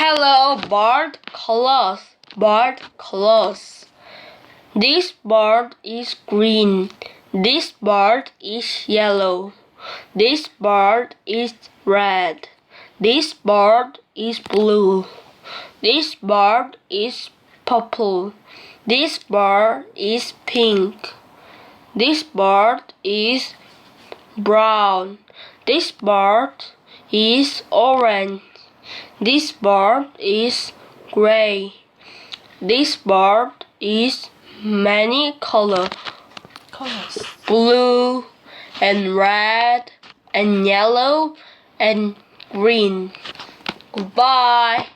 Hello, bird colors. Bird colors. This bird is green. This bird is yellow. This bird is red. This bird is blue. This bird is purple. This bird is pink. This bird is brown. This bird is orange. This bird is gray. This bird is many colors. Blue and red and yellow and green. Goodbye.